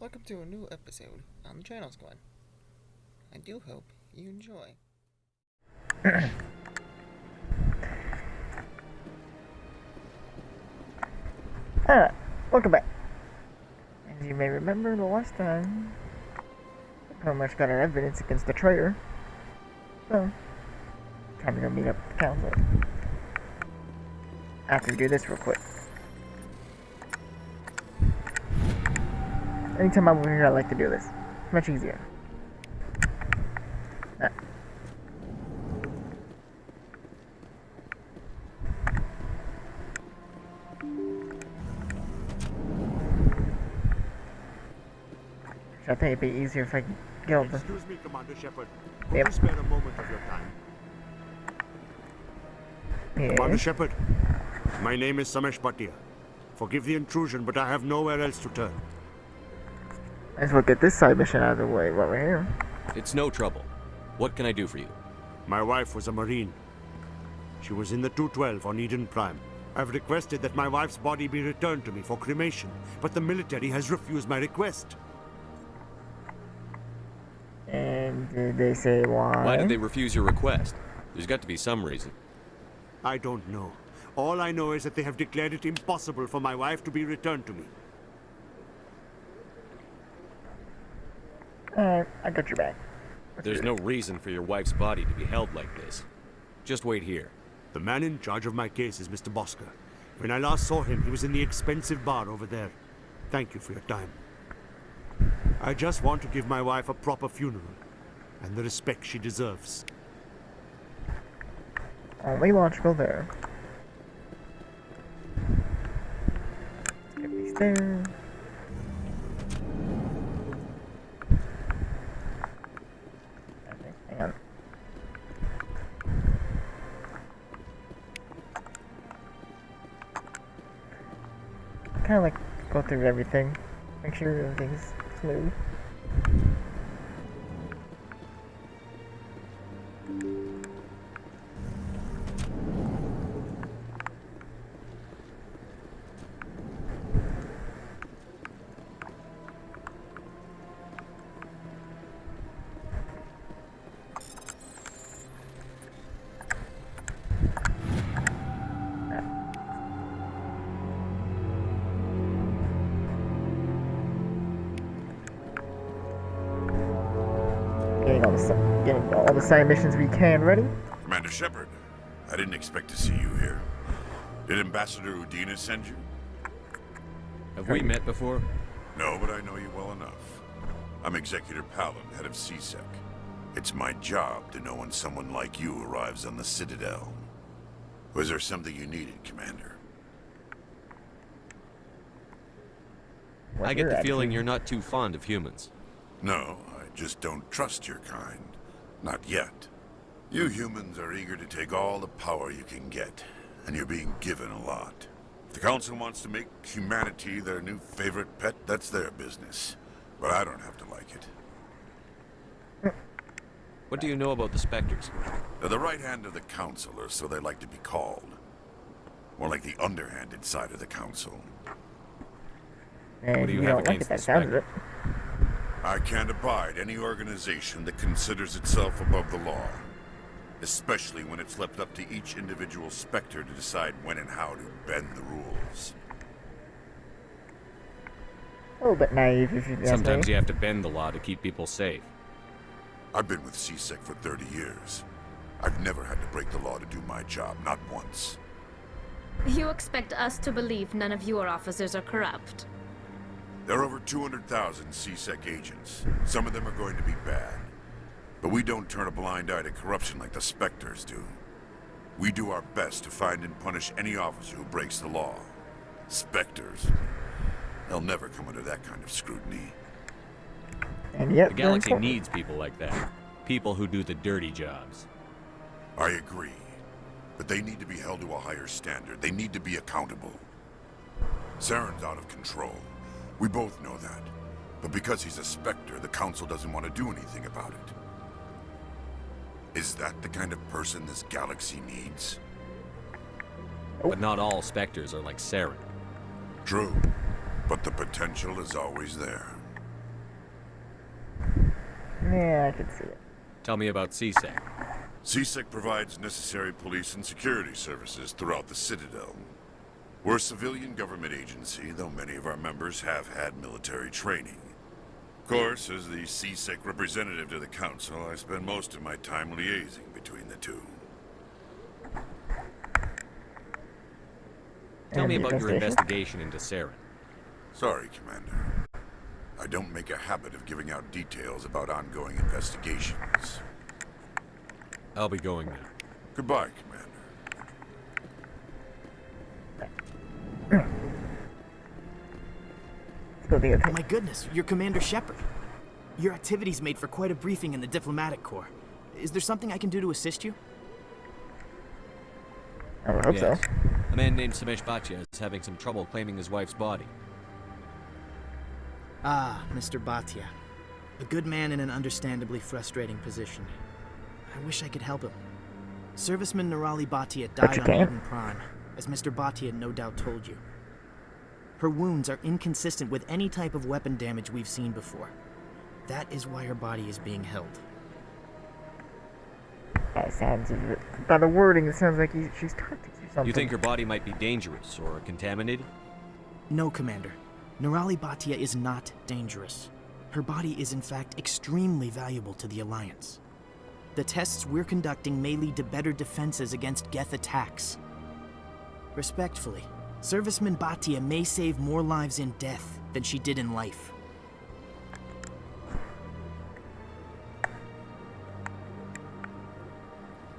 Welcome to a new episode on the Channel Squad. I do hope you enjoy. Alright, welcome back. As you may remember, the last time, we pretty much got our evidence against the traitor. So, time to go meet up with the council. After we do this real quick. Anytime I'm over here, I like to do this. It's much easier. Alright. I think it'd be easier if I could get over. Excuse me, Commander Shepard. Yep. Would you spare a moment of your time? Commander Yes. Shepard, my name is Samesh Bhatia. Forgive the intrusion, but I have nowhere else to turn. Let's look at this side mission out of the way while we're here. It's no trouble. What can I do for you? My wife was a Marine. She was in the 212 on Eden Prime. I've requested that my wife's body be returned to me for cremation, but the military has refused my request. And did they say why? Why did they refuse your request? There's got to be some reason. I don't know. All I know is that they have declared it impossible for my wife to be returned to me. Alright, I got your back. There's no reason for your wife's body to be held like this. Just wait here. The man in charge of my case is Mr. Bosker. When I last saw him, he was in the expensive bar over there. Thank you for your time. I just want to give my wife a proper funeral, and the respect she deserves. Only logical there. Get these stairs. Okay, hang on. Kind of like go through everything, make sure everything's smooth. Getting all the side missions we can ready. Commander Shepard, I didn't expect to see you here. Did Ambassador Udina send you? Have we met before? No, but I know you well enough. I'm Executor Palin, head of CSEC. It's my job to know when someone like you arrives on the Citadel. Was there something you needed, Commander? I get the feeling you're not too fond of humans. No, I just don't trust your kind. Not yet. You humans are eager to take all the power you can get, and you're being given a lot. If the Council wants to make humanity their new favorite pet, that's their business. But I don't have to like it. What do you know about the Specters? They're the right hand of the Council, or so they like to be called. More like the underhanded side of the Council. And What do you you have don't like against it, that the sounds Spectre? it. I can't abide any organization that considers itself above the law. Especially when it's left up to each individual Spectre to decide when and how to bend the rules. A little bit naive if you ask Sometimes me. you have to bend the law to keep people safe. I've been with CSEC for 30 years. I've never had to break the law to do my job, not once. You expect us to believe none of your officers are corrupt? There are over 200,000 CSEC agents. Some of them are going to be bad. But we don't turn a blind eye to corruption like the Specters do. We do our best to find and punish any officer who breaks the law. Specters, they'll never come under that kind of scrutiny. And yet, The they're galaxy important. needs people like that. People who do the dirty jobs. I agree. But they need to be held to a higher standard. They need to be accountable. Saren's out of control. We both know that. But because he's a Spectre, the Council doesn't want to do anything about it. Is that the kind of person this galaxy needs? But not all Specters are like Saren. True. But the potential is always there. Yeah, I can see it. Tell me about CSEC. CSEC provides necessary police and security services throughout the Citadel. We're a civilian government agency, though many of our members have had military training. Of course, as the CSEC representative to the Council, I spend most of my time liaising between the two. Tell me about your investigation into Saren. Sorry, Commander. I don't make a habit of giving out details about ongoing investigations. I'll be going now. Goodbye, Commander. Let's go the other. My goodness, you're Commander Shepard. Your activities made for quite a briefing in the Diplomatic Corps. Is there something I can do to assist you? I would hope so. A man named Samesh Bhatia is having some trouble claiming his wife's body. Ah, Mr. Bhatia. A good man in an understandably frustrating position. I wish I could help him. Serviceman Nirali Bhatia died on Eden Prime, as Mr. Bhatia no doubt told you. Her wounds are inconsistent with any type of weapon damage we've seen before. That is why her body is being held. That sounds, by the wording, it sounds like she's trying to do something. You think her body might be dangerous or contaminated? No, Commander. Nirali Bhatia is not dangerous. Her body is in fact extremely valuable to the Alliance. The tests we're conducting may lead to better defenses against Geth attacks. Respectfully, Serviceman Bhatia may save more lives in death than she did in life.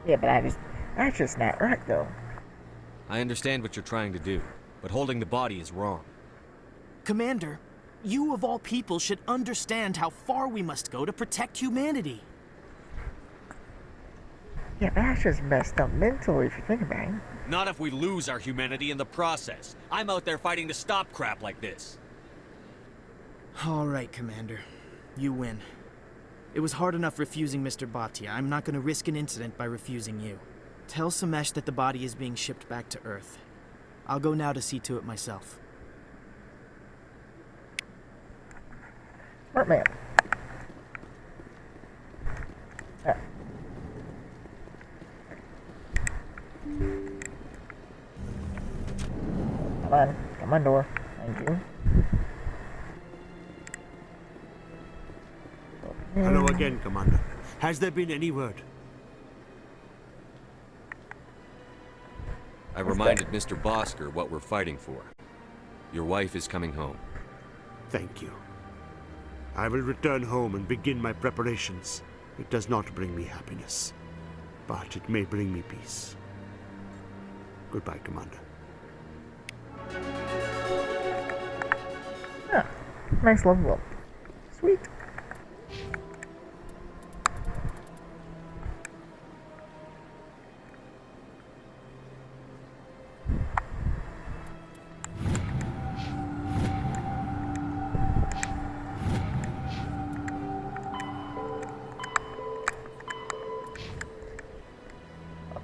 Yeah, but that's just not right, though. I understand what you're trying to do, but holding the body is wrong. Commander, you of all people should understand how far we must go to protect humanity. Yeah, that's just messed up mentally if you think about it. Not if we lose our humanity in the process. I'm out there fighting to stop crap like this. All right, Commander. You win. It was hard enough refusing Mr. Bhatia. I'm not going to risk an incident by refusing you. Tell Samesh that the body is being shipped back to Earth. I'll go now to see to it myself. Smart man. Ah. Come on, door. Thank you. Hello again, Commander. Has there been any word? I reminded Mr. Bosker what we're fighting for. Your wife is coming home. Thank you. I will return home and begin my preparations. It does not bring me happiness, but it may bring me peace. Goodbye, Commander. Ah, nice level up. Sweet.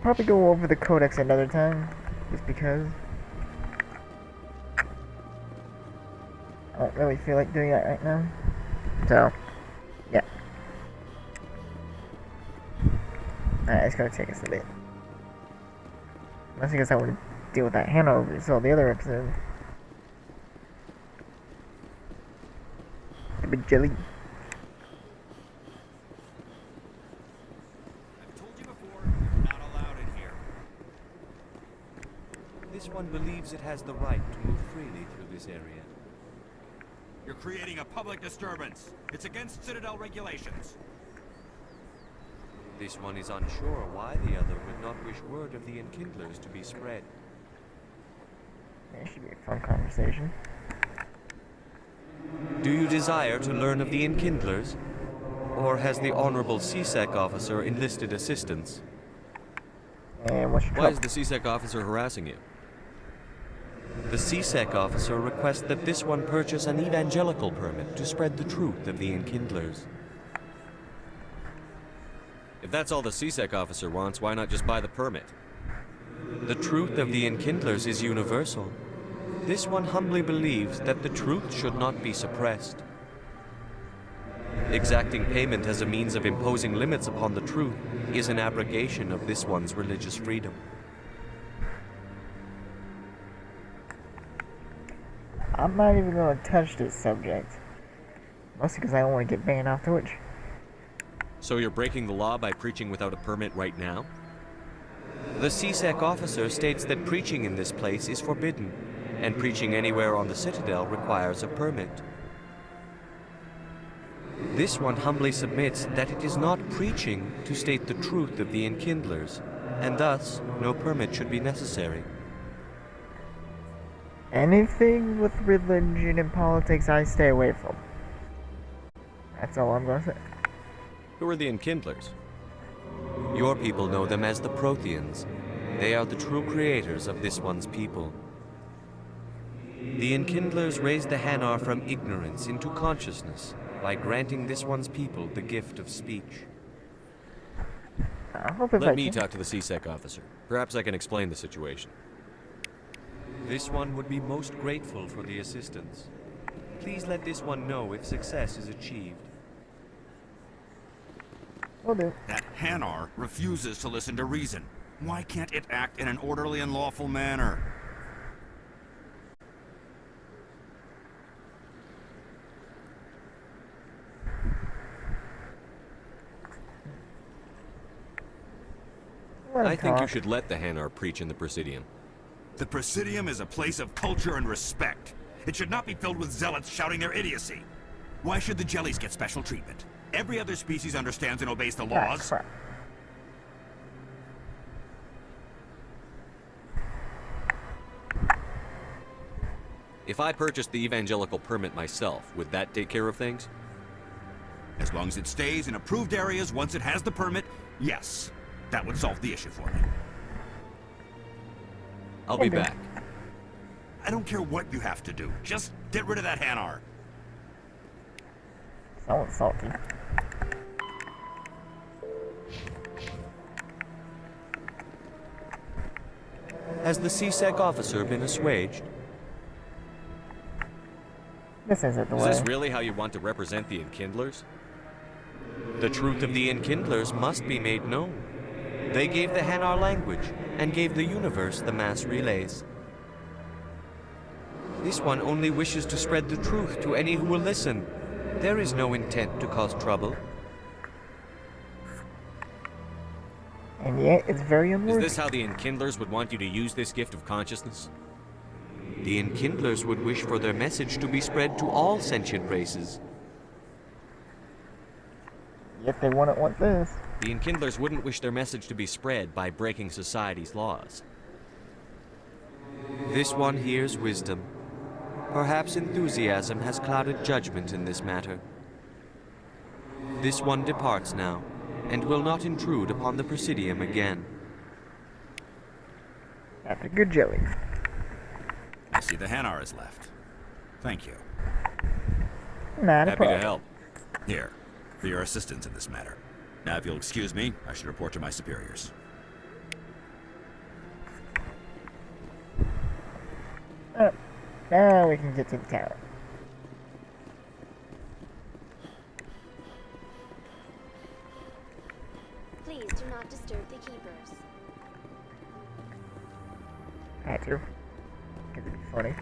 Probably go over the codex another time, just because I don't really feel like doing that right now. So, yeah. Alright, it's gonna take us a bit. Unless I guess I want to deal with that handover we saw the other episode. The big jelly. This one believes it has the right to move freely through this area. You're creating a public disturbance. It's against Citadel regulations. This one is unsure why the other would not wish word of the Enkindlers to be spread. That should be a fun conversation. Do you desire to learn of the Enkindlers? Or has the Honorable CSEC officer enlisted assistance? And what's your Why trouble? is the CSEC officer harassing you? The CSEC officer requests that this one purchase an evangelical permit to spread the truth of the Enkindlers. If that's all the CSEC officer wants, why not just buy the permit? The truth of the Enkindlers is universal. This one humbly believes that the truth should not be suppressed. Exacting payment as a means of imposing limits upon the truth is an abrogation of this one's religious freedom. I'm not even going to touch this subject. Mostly because I don't want to get banned off Twitch. So you're breaking the law by preaching without a permit right now? The CSEC officer states that preaching in this place is forbidden, and preaching anywhere on the Citadel requires a permit. This one humbly submits that it is not preaching to state the truth of the Enkindlers, and thus no permit should be necessary. Anything with religion and politics I stay away from. That's all I'm gonna say. Who are the Enkindlers? Your people know them as the Protheans. They are the true creators of this one's people. The Enkindlers raised the Hanar from ignorance into consciousness by granting this one's people the gift of speech. I hope if Let me talk to the CSEC officer. Perhaps I can explain the situation. This one would be most grateful for the assistance. Please let this one know if success is achieved. Will do. That Hanar refuses to listen to reason. Why can't it act in an orderly and lawful manner? I think you should let the Hanar preach in the Presidium. The Presidium is a place of culture and respect. It should not be filled with zealots shouting their idiocy. Why should the jellies get special treatment? Every other species understands and obeys the laws. Crap. If I purchased the evangelical permit myself, would that take care of things? As long as it stays in approved areas once it has the permit, yes. That would solve the issue for me. I'll be back. I don't care what you have to do. Just get rid of that Hanar. Someone's salty. Has the CSEC officer been assuaged? This isn't the Is way. this really how you want to represent the Enkindlers? The truth of the Enkindlers must be made known. They gave the Hanar language, and gave the universe the mass relays. This one only wishes to spread the truth to any who will listen. There is no intent to cause trouble. And yet, it's very Is unworthy. this how the Enkindlers would want you to use this gift of consciousness? The Enkindlers would wish for their message to be spread to all sentient races. Yet they wouldn't want this. The Enkindlers wouldn't wish their message to be spread by breaking society's laws. This one hears wisdom. Perhaps enthusiasm has clouded judgment in this matter. This one departs now, and will not intrude upon the Presidium again. That's a good jelly. I see the Hanar is left. Thank you. Not a Happy problem. to help. Here, for your assistance in this matter. Now, if you'll excuse me, I should report to my superiors. Now we can get to the tower. Please do not disturb the keepers. Had to. Because it'd be funny.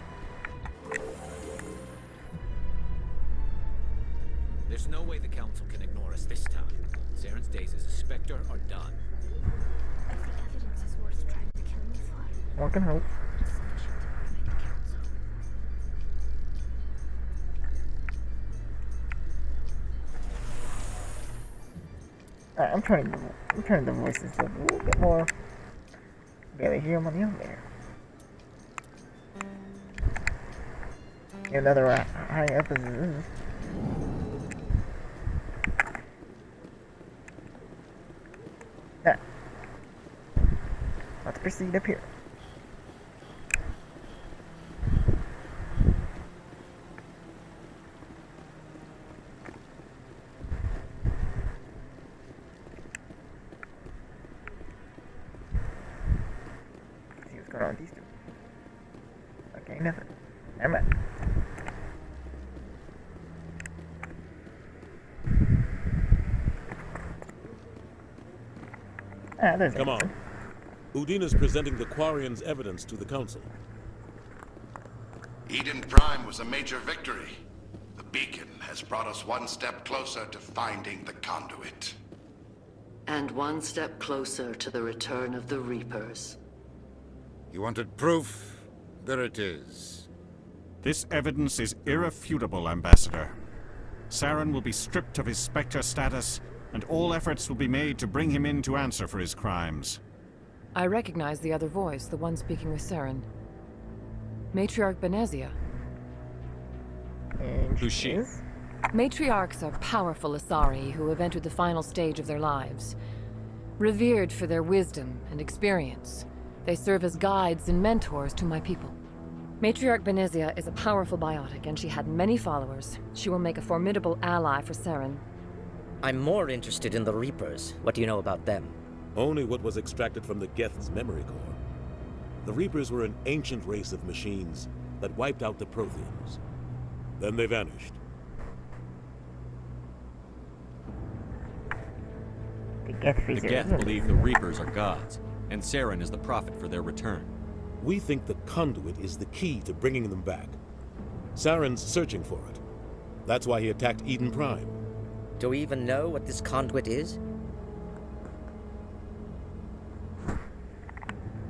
There's no way the Council can ignore us this time. Saren's days as a Specter are done. If the evidence is worth trying to kill me for, One can hope. it's sufficient to motivate the Council. Alright, I'm turning the voices up a little bit more. Barely hear them on the elevator. Another high up as it is. Let's proceed up here. See what's going on with these two. Okay, nothing. Never mind. Ah, there's Come on. Udina's presenting the Quarian's evidence to the Council. Eden Prime was a major victory. The beacon has brought us one step closer to finding the conduit. And one step closer to the return of the Reapers. You wanted proof? There it is. This evidence is irrefutable, Ambassador. Saren will be stripped of his Specter status, and all efforts will be made to bring him in to answer for his crimes. I recognize the other voice, the one speaking with Saren. Matriarch Benezia. Who's she? Matriarchs are powerful Asari who have entered the final stage of their lives. Revered for their wisdom and experience, they serve as guides and mentors to my people. Matriarch Benezia is a powerful biotic, and she had many followers. She will make a formidable ally for Saren. I'm more interested in the Reapers. What do you know about them? Only what was extracted from the Geth's memory core. The Reapers were an ancient race of machines that wiped out the Protheans. Then they vanished. The Geth believe the Reapers are gods, and Saren is the prophet for their return. We think the conduit is the key to bringing them back. Saren's searching for it. That's why he attacked Eden Prime. Do we even know what this conduit is?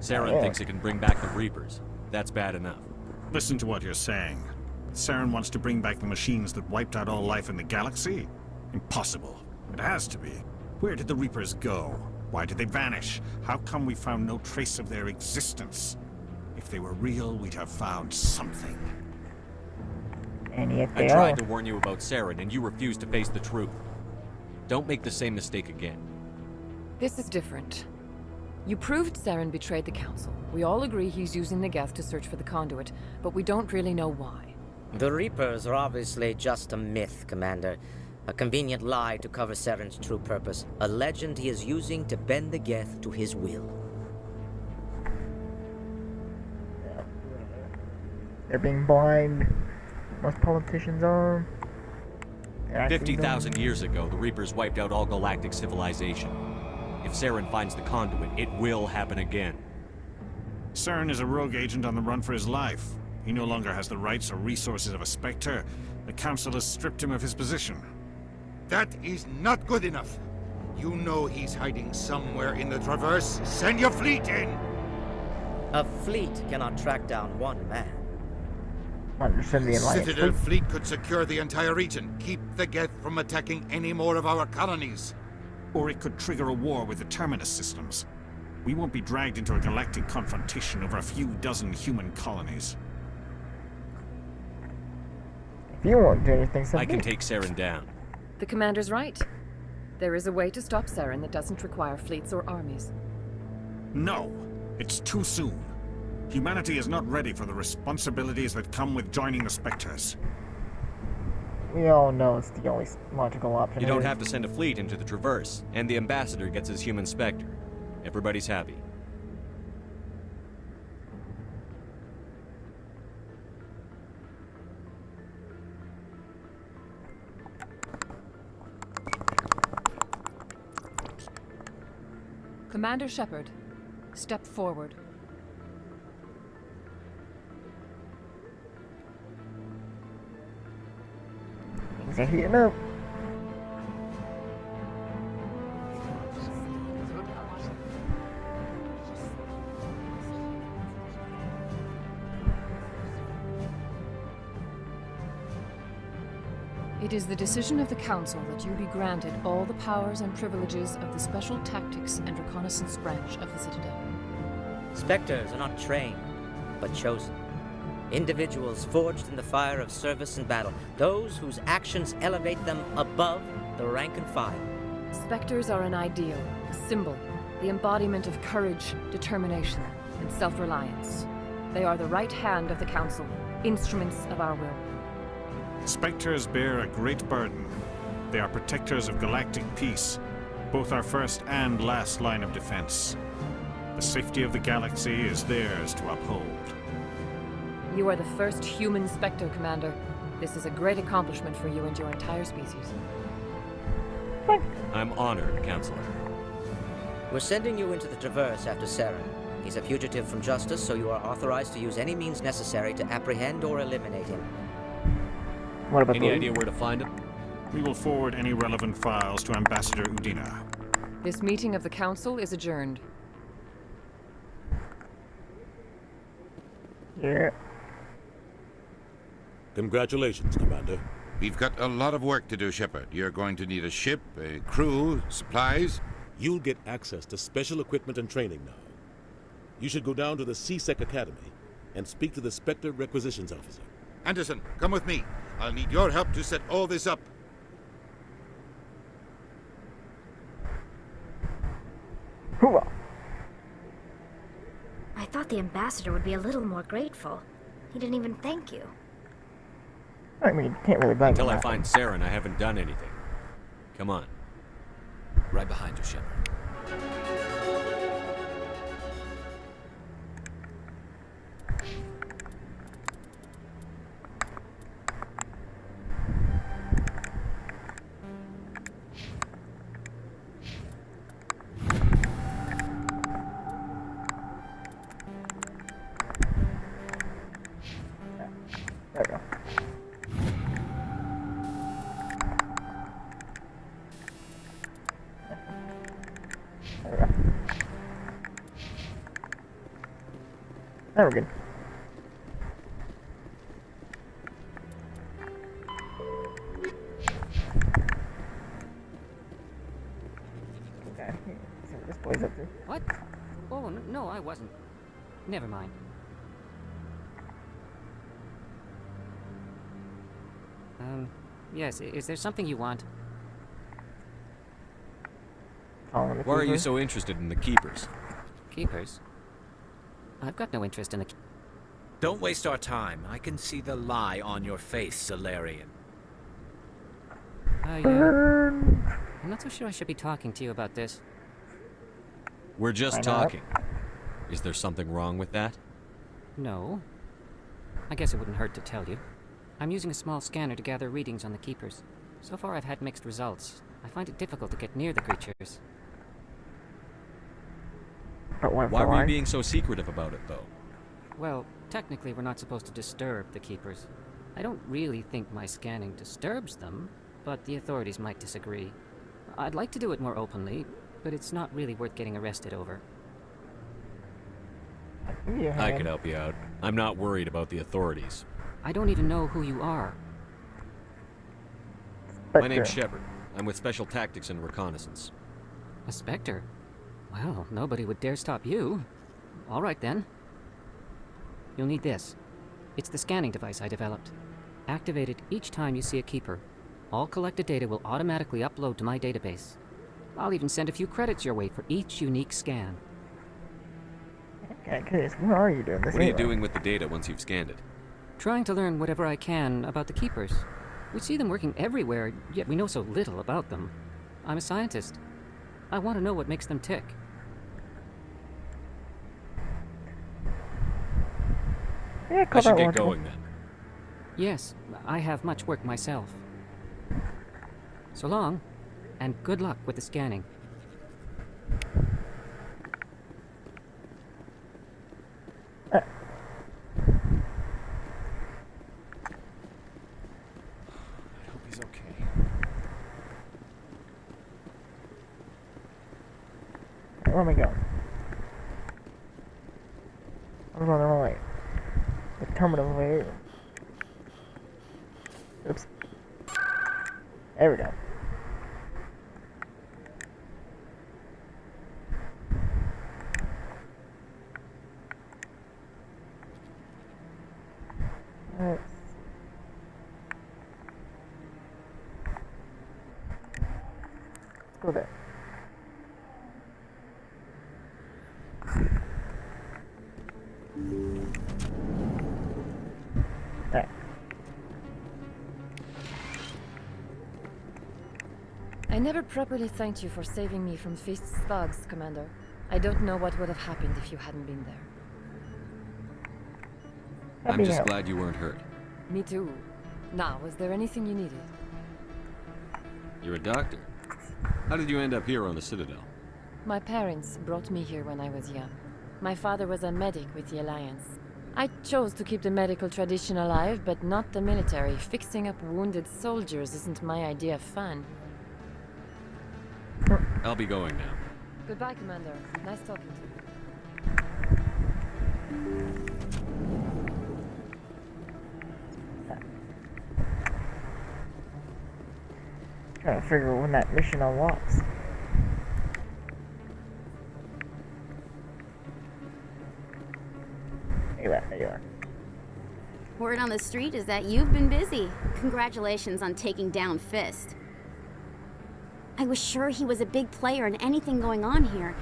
Saren thinks it can bring back the Reapers. That's bad enough. Listen to what you're saying. Saren wants to bring back the machines that wiped out all life in the galaxy? Impossible. It has to be. Where did the Reapers go? Why did they vanish? How come we found no trace of their existence? If they were real, we'd have found something. And yet I tried to warn you about Saren, and you refused to face the truth. Don't make the same mistake again. This is different. You proved Saren betrayed the Council. We all agree he's using the Geth to search for the conduit, but we don't really know why. The Reapers are obviously just a myth, Commander. A convenient lie to cover Saren's true purpose. A legend he is using to bend the Geth to his will. They're being blind. Most politicians are. 50,000 years ago, the Reapers wiped out all galactic civilization. If Saren finds the conduit, it will happen again. Saren is a rogue agent on the run for his life. He no longer has the rights or resources of a Spectre. The Council has stripped him of his position. That is not good enough. You know he's hiding somewhere in the Traverse. Send your fleet in! A fleet cannot track down one man. Citadel fleet could secure the entire region, keep the Geth from attacking any more of our colonies. Or it could trigger a war with the Terminus systems. We won't be dragged into a galactic confrontation over a few dozen human colonies. If you won't do anything, I can take Saren down. The Commander's right. There is a way to stop Saren that doesn't require fleets or armies. No, it's too soon. Humanity is not ready for the responsibilities that come with joining the Spectres. We all know it's the only logical option. You don't have to send a fleet into the Traverse, and the Ambassador gets his human Spectre. Everybody's happy. Commander Shepard, step forward. Things are heating up. It is the decision of the Council that you be granted all the powers and privileges of the Special Tactics and Reconnaissance branch of the Citadel. Spectres are not trained, but chosen. Individuals forged in the fire of service and battle. Those whose actions elevate them above the rank and file. Spectres are an ideal, a symbol, the embodiment of courage, determination, and self-reliance. They are the right hand of the Council, instruments of our will. Spectres bear a great burden. They are protectors of galactic peace, both our first and last line of defense. The safety of the galaxy is theirs to uphold. You are the first human Spectre, Commander. This is a great accomplishment for you and your entire species. I'm honored, Counselor. We're sending you into the Traverse after Saren. He's a fugitive from justice, so you are authorized to use any means necessary to apprehend or eliminate him. What about Any idea where to find him? We will forward any relevant files to Ambassador Udina. This meeting of the Council is adjourned. Yeah. Congratulations, Commander. We've got a lot of work to do, Shepard. You're going to need a ship, a crew, supplies. You'll get access to special equipment and training now. You should go down to the C-Sec Academy and speak to the Specter Requisitions Officer. Anderson, come with me. I'll need your help to set all this up. Hoorah. I thought the ambassador would be a little more grateful. He didn't even thank you. I mean, you can't really blame Until him. I find Saren, I haven't done anything. Come on. Right behind you, Shepard. There we go. There we go. There we're good. Okay, see what this boy's up to. What? Oh, no, I wasn't. Never mind. Yes, is there something you want? Why are you so interested in the Keepers? Keepers? I've got no interest in the... Don't waste our time. I can see the lie on your face, Solarian. I'm not so sure I should be talking to you about this. We're just talking. Is there something wrong with that? No. I guess it wouldn't hurt to tell you. I'm using a small scanner to gather readings on the Keepers. So far I've had mixed results. I find it difficult to get near the creatures. Why were you being so secretive about it, though? Well, technically we're not supposed to disturb the Keepers. I don't really think my scanning disturbs them, but the authorities might disagree. I'd like to do it more openly, but it's not really worth getting arrested over. I can help you out. I'm not worried about the authorities. I don't even know who you are. My name's Shepard. I'm with Special Tactics and Reconnaissance. A Specter? Well, nobody would dare stop you. All right, then. You'll need this. It's the scanning device I developed. Activate it each time you see a Keeper. All collected data will automatically upload to my database. I'll even send a few credits your way for each unique scan. Okay, curious, what are you doing this What are you anyway? doing with the data once you've scanned it? Trying to learn whatever I can about the Keepers. We see them working everywhere, yet we know so little about them. I'm a scientist. I want to know what makes them tick. Yeah, I should get going then. Yes, I have much work myself. So long, and good luck with the scanning. I hope he's okay. Where am I going? I'm going the wrong way. The terminal way. Oops. There we go. Let's go there. There. I never properly thanked you for saving me from Feast's thugs, Commander. I don't know what would have happened if you hadn't been there. I'm just glad you weren't hurt. Me too. Now, was there anything you needed? You're a doctor. How did you end up here on the Citadel? My parents brought me here when I was young. My father was a medic with the Alliance. I chose to keep the medical tradition alive, but not the military. Fixing up wounded soldiers isn't my idea of fun. I'll be going now. Goodbye, Commander. Nice talking to you. Trying to figure out when that mission unlocks. There you are. Word on the street is that you've been busy. Congratulations on taking down Fist. I was sure he was a big player in anything going on here.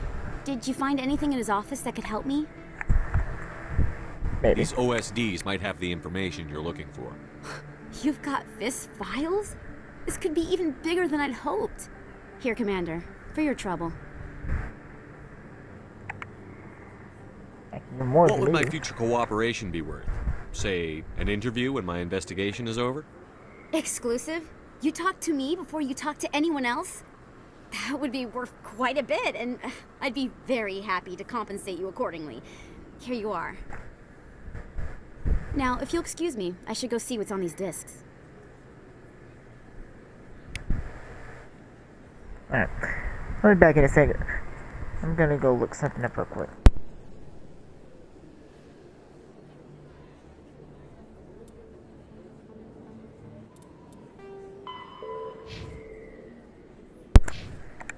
Did you find anything in his office that could help me? Maybe. These OSDs might have the information you're looking for. You've got Fist files? This could be even bigger than I'd hoped. Here, Commander, for your trouble. What would my future cooperation be worth? Say, an interview when my investigation is over? Exclusive? You talk to me before you talk to anyone else? That would be worth quite a bit, and I'd be very happy to compensate you accordingly. Here you are. Now, if you'll excuse me, I should go see what's on these discs. Alright. I'll be back in a second. I'm gonna go look something up real quick.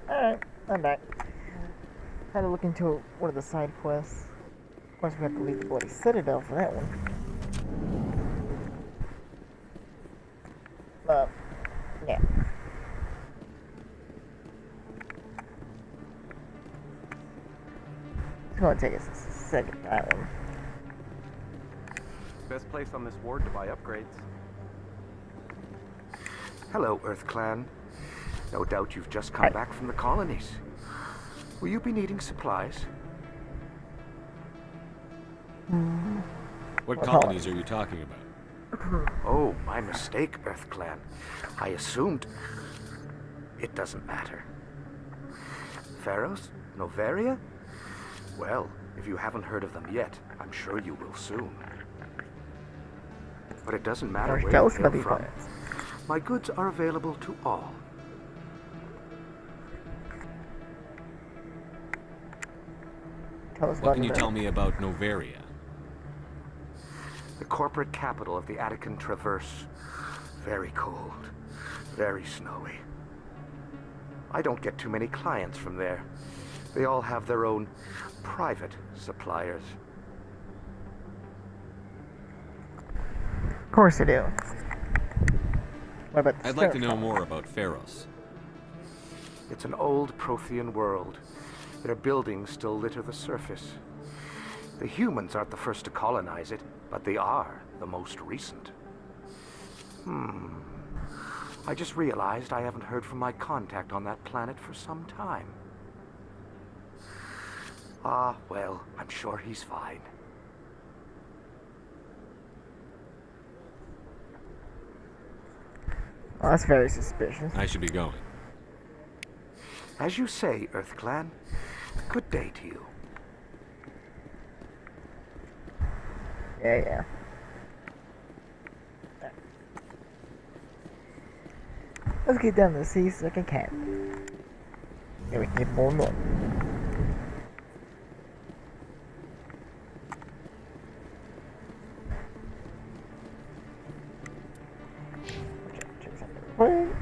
Alright, I'm back. Had to look into one of the side quests. Of course, we have to leave the bloody Citadel for that one. Yeah. It's gonna take us a second, that one. Best place on this ward to buy upgrades. Hello, Earth Clan. No doubt you've just come back from the colonies. Will you be needing supplies? What colonies are you talking about? Oh, my mistake, Earth Clan. I assumed... It doesn't matter. Pharos? Noveria? Well, if you haven't heard of them yet, I'm sure you will soon. But it doesn't matter where you hail from. My goods are available to all. What can you tell me about Noveria? The corporate capital of the Attican Traverse. Very cold. Very snowy. I don't get too many clients from there. They all have their own private suppliers. Of course they do. What about I'd like to know more about Pharos. It's an old Prothean world. Their buildings still litter the surface. The humans aren't the first to colonize it, but they are the most recent. I just realized I haven't heard from my contact on that planet for some time. Ah, well, I'm sure he's fine. Oh, that's very suspicious. I should be going. As you say, Earth Clan. Good day to you. Yeah. Let's get down to the sea so I can camp. There we get more north. Check something real quick.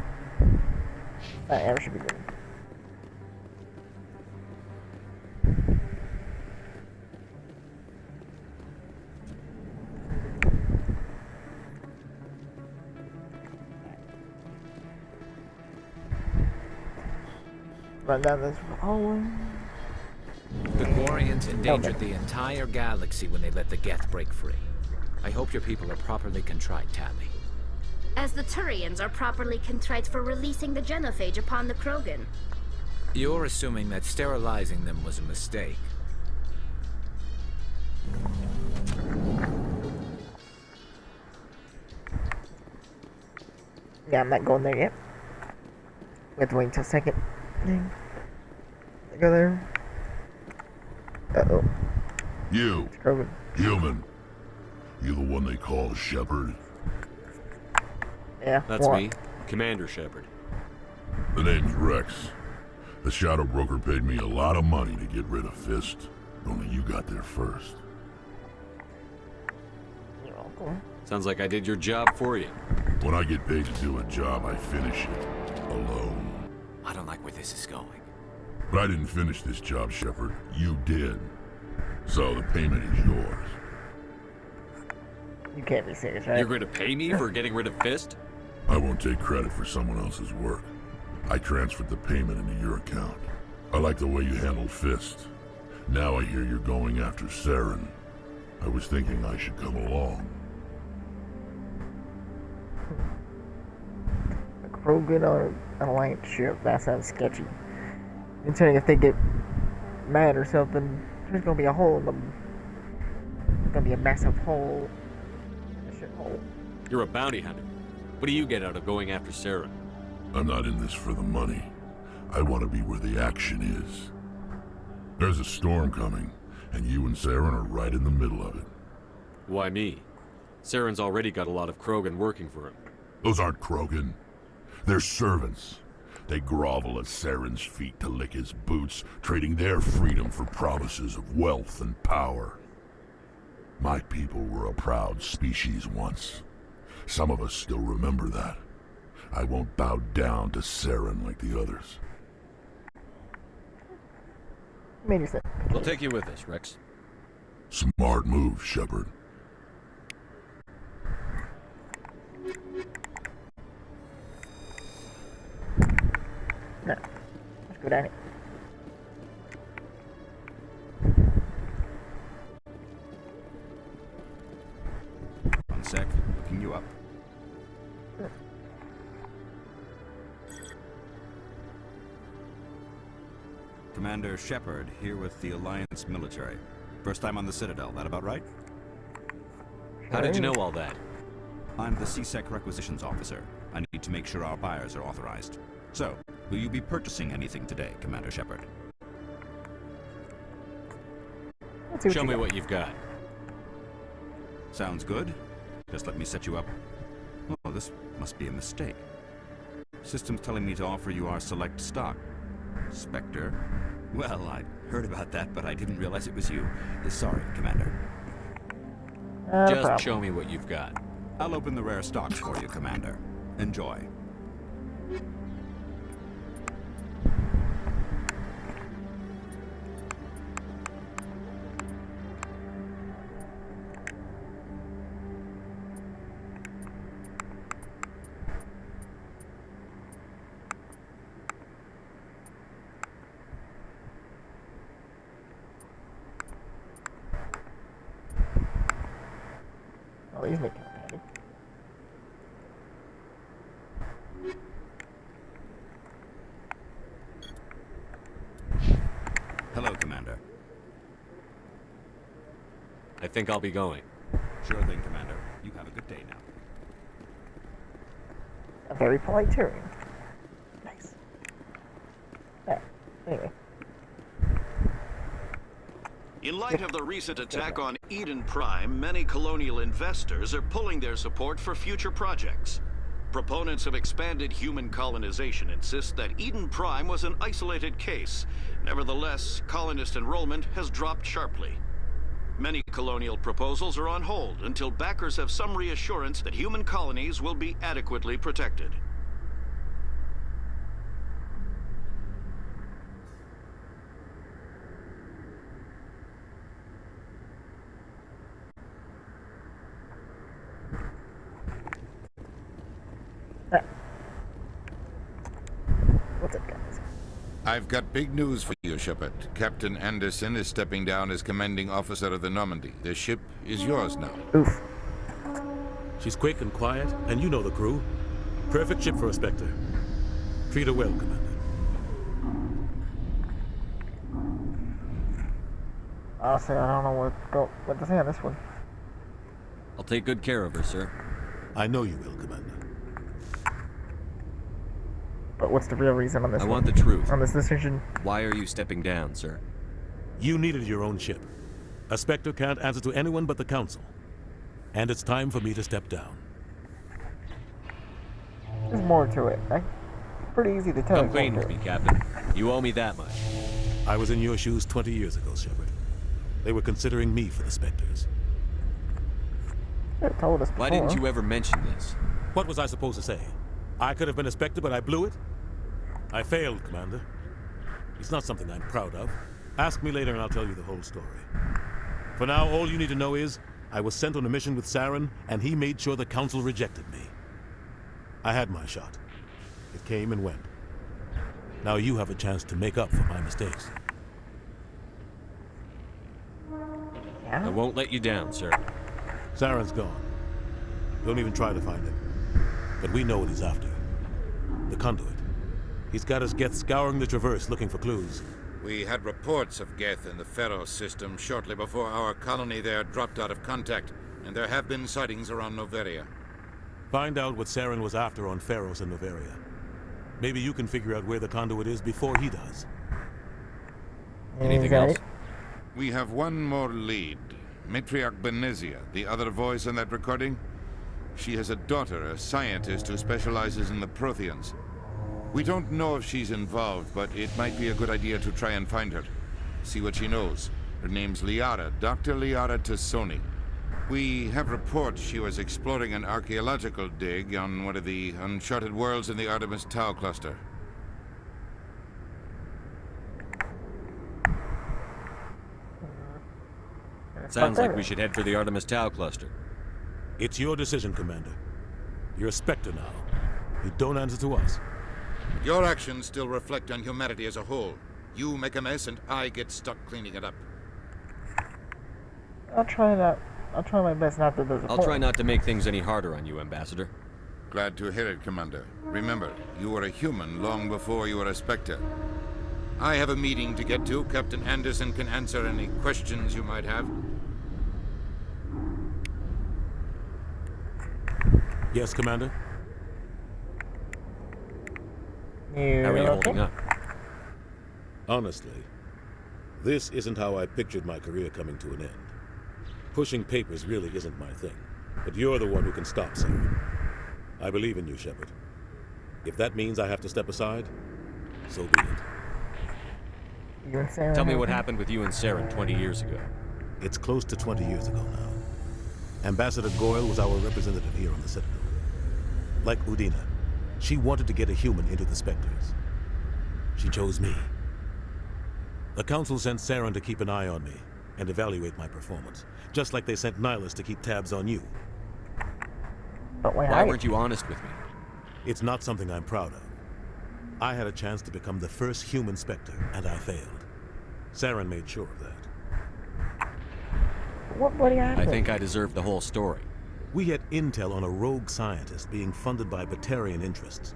Yeah, we should be good. Run down this hallway. The Quarians endangered the entire galaxy when they let the Geth break free. I hope your people are properly contrite, Tally. As the Turians are properly contrite for releasing the genophage upon the Krogan. You're assuming that sterilizing them was a mistake. Yeah, I'm not going there yet. We have to wait until second thing. Go there. Uh-oh. You, human. You the one they call Shepard? Yeah, That's me, Commander Shepard. The name's Rex. The Shadow Broker paid me a lot of money to get rid of Fist. Only you got there first. You're welcome. Sounds like I did your job for you. When I get paid to do a job, I finish it. Alone. I don't like where this is going. But I didn't finish this job, Shepard. You did. So the payment is yours. You can't be serious, right? You're going to pay me for getting rid of Fist? I won't take credit for someone else's work. I transferred the payment into your account. I like the way you handled Fist. Now I hear you're going after Saren. I was thinking I should come along. A Krogan on an alliance ship, that sounds sketchy. Considering if they get mad or something, there's gonna be a hole in them. There's gonna be a massive hole. A shithole. You're a bounty hunter. What do you get out of going after Saren? I'm not in this for the money. I want to be where the action is. There's a storm coming, and you and Saren are right in the middle of it. Why me? Saren's already got a lot of Krogan working for him. Those aren't Krogan. They're servants. They grovel at Saren's feet to lick his boots, trading their freedom for promises of wealth and power. My people were a proud species once. Some of us still remember that. I won't bow down to Saren like the others. We'll take you with us, Rex. Smart move, Shepard. No. Let's go down it. One sec, looking you up. Commander Shepard, here with the Alliance military. First time on the Citadel, that about right? How did you know all that? I'm the CSEC requisitions officer. I need to make sure our buyers are authorized. So, will you be purchasing anything today, Commander Shepard? Show me what you've got. Sounds good. Just let me set you up. Oh, this must be a mistake. System's telling me to offer you our select stock. Specter. Well, I heard about that, but I didn't realize it was you. Sorry, Commander. Just show me what you've got. I'll open the rare stocks for you, Commander. Enjoy. Oh, he's making a panic. Hello, Commander. I think I'll be going. Sure thing, Commander. You have a good day now. A very polite Tyrion. Nice. Yeah, anyway. In light of the recent attack on Eden Prime, many colonial investors are pulling their support for future projects. Proponents of expanded human colonization insist that Eden Prime was an isolated case. Nevertheless, colonist enrollment has dropped sharply. Many colonial proposals are on hold until backers have some reassurance that human colonies will be adequately protected. What's up, guys? I've got big news for you, Shepard. Captain Anderson is stepping down as commanding officer of the Normandy. The ship is yours now. Oof. She's quick and quiet, and you know the crew. Perfect ship for a Specter. Treat her well, Commander. Honestly, I don't know what to say on this one. I'll take good care of her, sir. I know you will, Commander. But what's the real reason on this? I want the truth. On this decision. Why are you stepping down, sir? You needed your own ship. A Spectre can't answer to anyone but the Council. And it's time for me to step down. There's more to it. Pretty easy to tell. Come clean with me, Captain. You owe me that much. I was in your shoes 20 years ago, Shepard. They were considering me for the Spectres. Told us before. Why didn't you ever mention this? What was I supposed to say? I could have been a Spectre, but I blew it? I failed, Commander. It's not something I'm proud of. Ask me later and I'll tell you the whole story. For now, all you need to know is, I was sent on a mission with Saren, and he made sure the Council rejected me. I had my shot. It came and went. Now you have a chance to make up for my mistakes. Yeah. I won't let you down, sir. Saren's gone. Don't even try to find him. But we know what he's after. The conduit. He's got us Geth scouring the Traverse looking for clues. We had reports of Geth in the Pharos system shortly before our colony there dropped out of contact, and there have been sightings around Noveria. Find out what Saren was after on Pharos and Noveria. Maybe you can figure out where the conduit is before he does. Anything else? We have one more lead. Matriarch Benezia, the other voice in that recording. She has a daughter, a scientist who specializes in the Protheans. We don't know if she's involved, but it might be a good idea to try and find her. See what she knows. Her name's Liara, Dr. Liara Tassoni. We have reports she was exploring an archaeological dig on one of the uncharted worlds in the Artemis Tau cluster. Sounds like we should head for the Artemis Tau cluster. It's your decision, Commander. You're a Spectre now. You don't answer to us. Your actions still reflect on humanity as a whole. You make a mess and I get stuck cleaning it up. I'll try my best not to disappoint. I'll try not to make things any harder on you, Ambassador. Glad to hear it, Commander. Remember, you were a human long before you were a Spectre. I have a meeting to get to. Captain Anderson can answer any questions you might have. Yes, Commander? How are you holding up? Honestly, this isn't how I pictured my career coming to an end. Pushing papers really isn't my thing, but you're the one who can stop Saren. I believe in you, Shepard. If that means I have to step aside, so be it. Tell me what happened with you and Saren 20 years ago. It's close to 20 years ago now. Ambassador Goyle was our representative here on the Citadel. Like Udina, she wanted to get a human into the Spectres. She chose me. The Council sent Saren to keep an eye on me and evaluate my performance, just like they sent Nihilus to keep tabs on you. But why weren't you honest with me? It's not something I'm proud of. I had a chance to become the first human Spectre, and I failed. Saren made sure of that. What happened? I think I deserve the whole story. We had intel on a rogue scientist being funded by Batarian interests.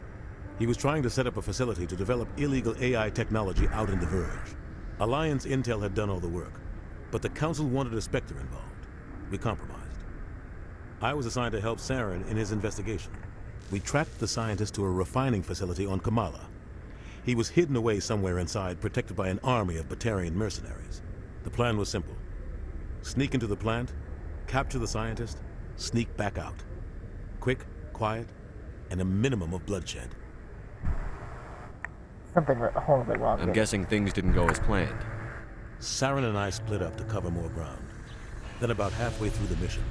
He was trying to set up a facility to develop illegal AI technology out in the Verge. Alliance intel had done all the work, but the Council wanted a Spectre involved. We compromised. I was assigned to help Saren in his investigation. We tracked the scientist to a refining facility on Kamala. He was hidden away somewhere inside, protected by an army of Batarian mercenaries. The plan was simple. Sneak into the plant, capture the scientist, sneak back out. Quick, quiet, and a minimum of bloodshed. Something horribly wrong. I'm guessing things didn't go as planned. Saren and I split up to cover more ground. Then about halfway through the mission,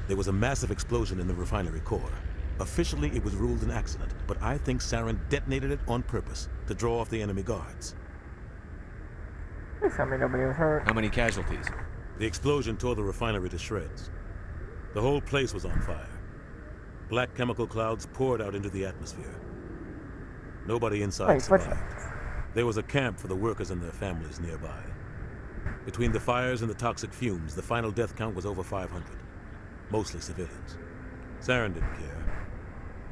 there was a massive explosion in the refinery core. Officially, it was ruled an accident, but I think Saren detonated it on purpose to draw off the enemy guards. Please tell me nobody was hurt. How many casualties? The explosion tore the refinery to shreds. The whole place was on fire. Black chemical clouds poured out into the atmosphere. Nobody inside survived. There was a camp for the workers and their families nearby. Between the fires and the toxic fumes, the final death count was over 500. Mostly civilians. Saren didn't care.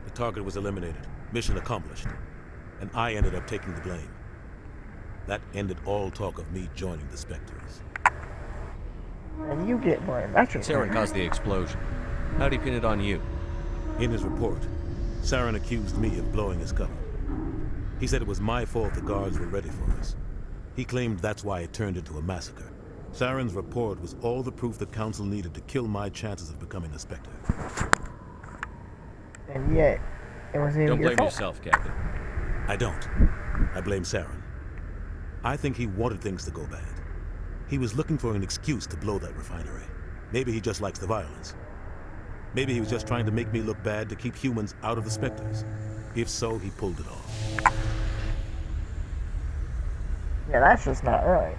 The target was eliminated, mission accomplished, and I ended up taking the blame. That ended all talk of me joining the Spectres. And you get blamed. That's your Saren caused the explosion. How'd he pin it on you? In his report, Saren accused me of blowing his cover. He said it was my fault the guards were ready for us. He claimed that's why it turned into a massacre. Saren's report was all the proof the Council needed to kill my chances of becoming a Specter. And yet, it wasn't even Don't blame yourself, Captain. I don't. I blame Saren. I think he wanted things to go bad. He was looking for an excuse to blow that refinery. Maybe he just likes the violence. Maybe he was just trying to make me look bad to keep humans out of the Specters. If so, he pulled it off. Yeah, that's just not right.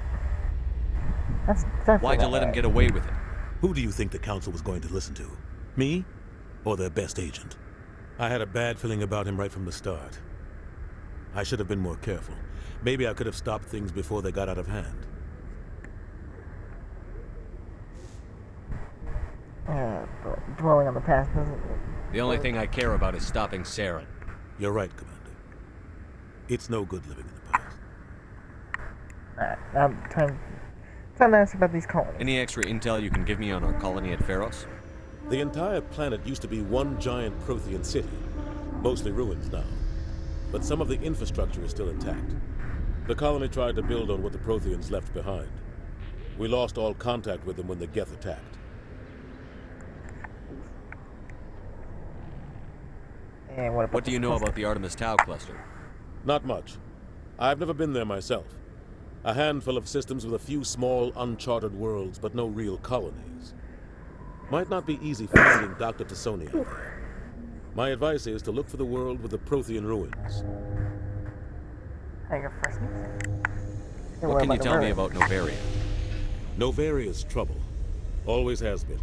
That's definitely Why'd you let him get away with it? Who do you think the Council was going to listen to? Me? Or their best agent? I had a bad feeling about him right from the start. I should have been more careful. Maybe I could have stopped things before they got out of hand. But dwelling on the past doesn't... The only thing I care about is stopping Saren. You're right, Commander. It's no good living in the past. Alright, time to ask about these colonies. Any extra intel you can give me on our colony at Pharos? The entire planet used to be one giant Prothean city. Mostly ruins now. But some of the infrastructure is still intact. The colony tried to build on what the Protheans left behind. We lost all contact with them when the Geth attacked. And what do you know about the Artemis Tau cluster? Not much. I've never been there myself. A handful of systems with a few small, uncharted worlds, but no real colonies. Might not be easy finding Dr. Tassoni out there. My advice is to look for the world with the Prothean ruins. What can you tell me about Novaria? Novaria's trouble. Always has been.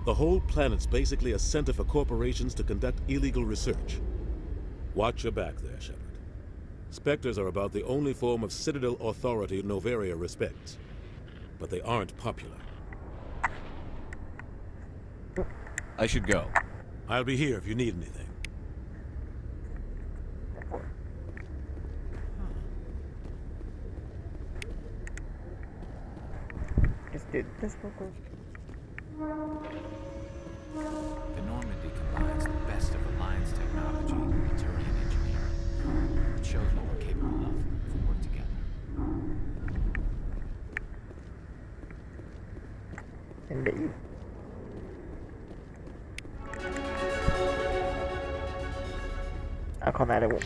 The whole planet's basically a center for corporations to conduct illegal research. Watch your back there, Shepard. Specters are about the only form of Citadel authority Novaria respects. But they aren't popular. I should go. I'll be here if you need anything. Just did this real quick. The Normandy combines the best of Alliance technology and Baturian engineering. It shows what we're capable of if we work together. Indeed. I'll call that a win.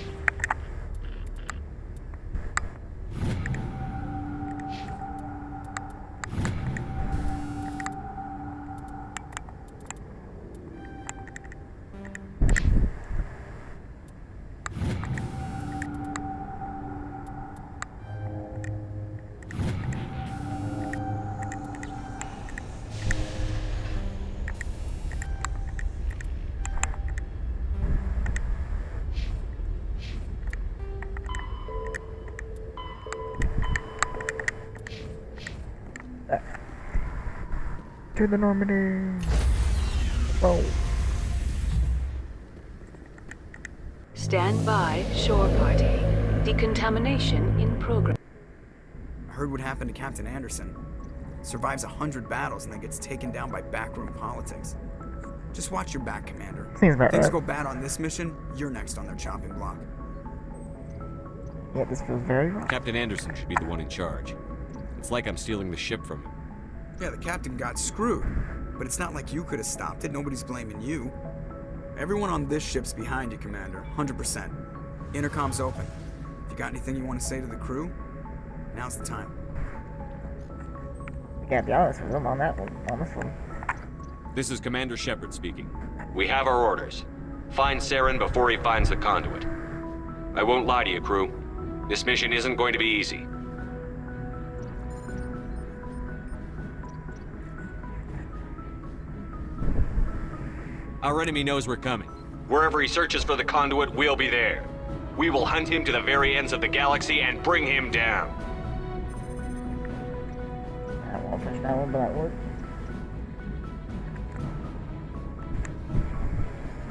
To the Normandy. Oh. Stand by, shore party. Decontamination in progress. I heard what happened to Captain Anderson. Survives 100 battles and then gets taken down by backroom politics. Just watch your back, Commander. Seems about Things right. go bad on this mission, you're next on their chopping block. Yeah, this feels very wrong. Captain Anderson should be the one in charge. It's like I'm stealing the ship from him. Yeah, the captain got screwed. But it's not like you could have stopped it. Nobody's blaming you. Everyone on this ship's behind you, Commander. 100%. Intercom's open. If you got anything you want to say to the crew, now's the time. I can't be honest with them on that one. On this one. This is Commander Shepard speaking. We have our orders. Find Saren before he finds the conduit. I won't lie to you, crew. This mission isn't going to be easy. Our enemy knows we're coming. Wherever he searches for the conduit, we'll be there. We will hunt him to the very ends of the galaxy and bring him down. I won't push that one, but that worked.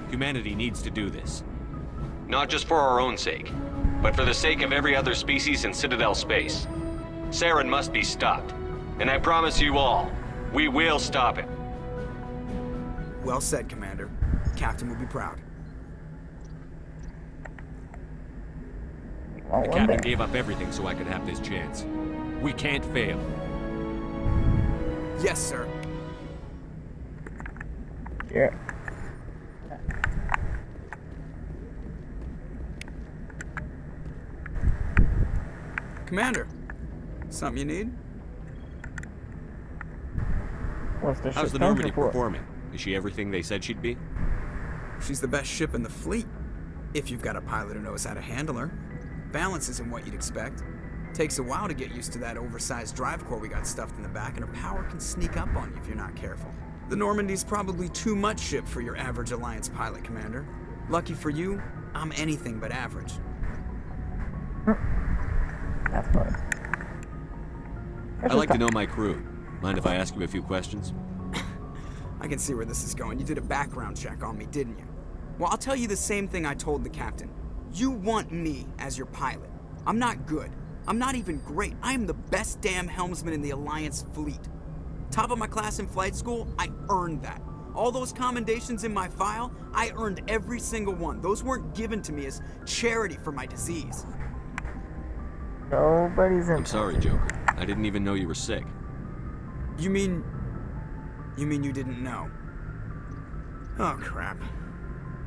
Humanity needs to do this. Not just for our own sake, but for the sake of every other species in Citadel space. Saren must be stopped. And I promise you all, we will stop him. Well said, Commander. Captain will be proud. Well, The one captain day. gave up everything so I could have this chance. We can't fail. Yes, sir. Yeah. Commander, something you need? What's the How's ship the time Normandy for? performing? Is she everything they said she'd be? She's the best ship in the fleet, if you've got a pilot who knows how to handle her. Balance isn't what you'd expect. Takes a while to get used to that oversized drive core we got stuffed in the back, and her power can sneak up on you if you're not careful. The Normandy's probably too much ship for your average Alliance pilot, Commander. Lucky for you, I'm anything but average. That's fine. I like to know my crew. Mind if I ask you a few questions? I can see where this is going. You did a background check on me, didn't you? Well, I'll tell you the same thing I told the captain. You want me as your pilot. I'm not good. I'm not even great. I am the best damn helmsman in the Alliance fleet. Top of my class in flight school, I earned that. All those commendations in my file, I earned every single one. Those weren't given to me as charity for my disease. Nobody's in. I'm sorry, Joker. I didn't even know you were sick. You mean you didn't know? Oh, crap.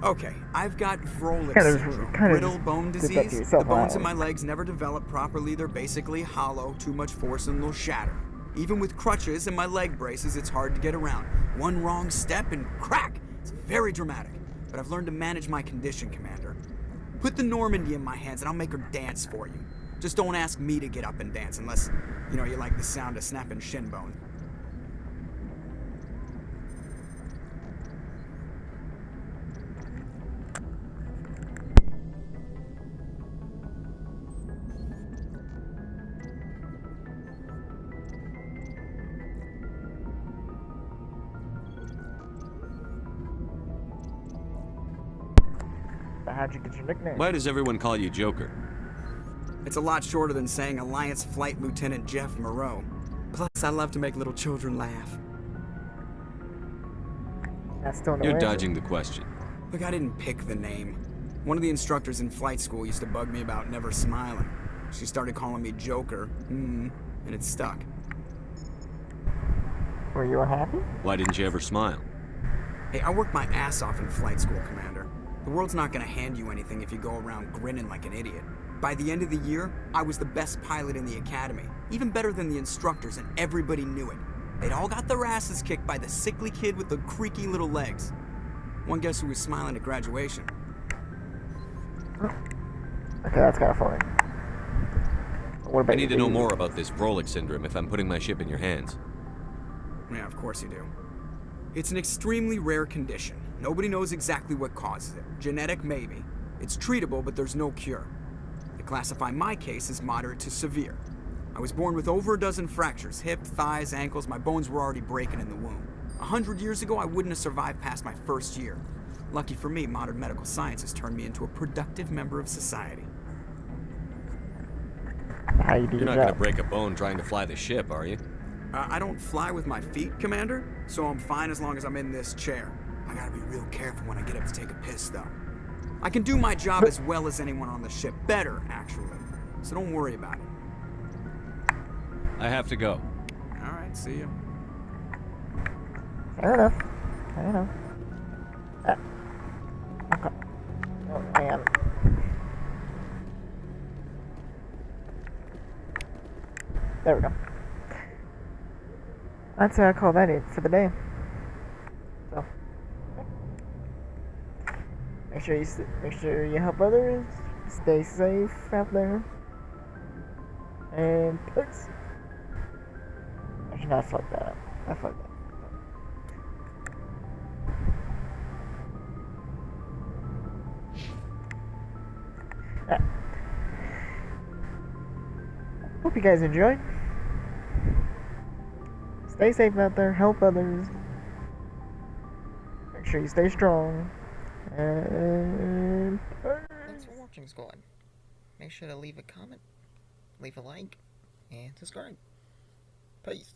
Okay, I've got Vrolik syndrome, brittle bone disease. The bones in my legs never develop properly. They're basically hollow, too much force and they'll shatter. Even with crutches and my leg braces, it's hard to get around. One wrong step and crack! It's very dramatic. But I've learned to manage my condition, Commander. Put the Normandy in my hands and I'll make her dance for you. Just don't ask me to get up and dance unless, you know, you like the sound of snapping shin bone. How'd you get your nickname? Why does everyone call you Joker? It's a lot shorter than saying Alliance Flight Lieutenant Jeff Moreau. Plus, I love to make little children laugh. That's still no You're answer. dodging the question. Look, I didn't pick the name. One of the instructors in flight school used to bug me about never smiling. She started calling me Joker, and it stuck. Were you unhappy? Why didn't you ever smile? Hey, I worked my ass off in flight school, Commander. The world's not gonna hand you anything if you go around grinning like an idiot. By the end of the year, I was the best pilot in the academy, even better than the instructors, and everybody knew it. They'd all got their asses kicked by the sickly kid with the creaky little legs. One guess who was smiling at graduation? Okay, that's kind of funny. What about I need to know more about this Vrolik syndrome if I'm putting my ship in your hands. Yeah, of course you do. It's an extremely rare condition. Nobody knows exactly what causes it. Genetic, maybe. It's treatable, but there's no cure. They classify my case as moderate to severe. I was born with over a dozen fractures, hip, thighs, ankles. My bones were already breaking in the womb. 100 years ago, I wouldn't have survived past my first year. Lucky for me, modern medical science has turned me into a productive member of society. How you do You're not your going to job? break a bone trying to fly the ship, are you? I don't fly with my feet, Commander, so I'm fine as long as I'm in this chair. I gotta be real careful when I get up to take a piss, though. I can do my job as well as anyone on the ship. Better, actually. So don't worry about it. I have to go. All right, see you. Fair enough. Fair enough. Okay. Oh, hang on. There we go. I'd say I call that it for the day. So, make sure you help others. Stay safe out there. And peace. Actually, no, I fucked that up. I fucked that up. Alright. Hope you guys enjoyed. Stay safe out there, help others. Make sure you stay strong. And thanks for watching, squad. Make sure to leave a comment, leave a like, and subscribe. Peace.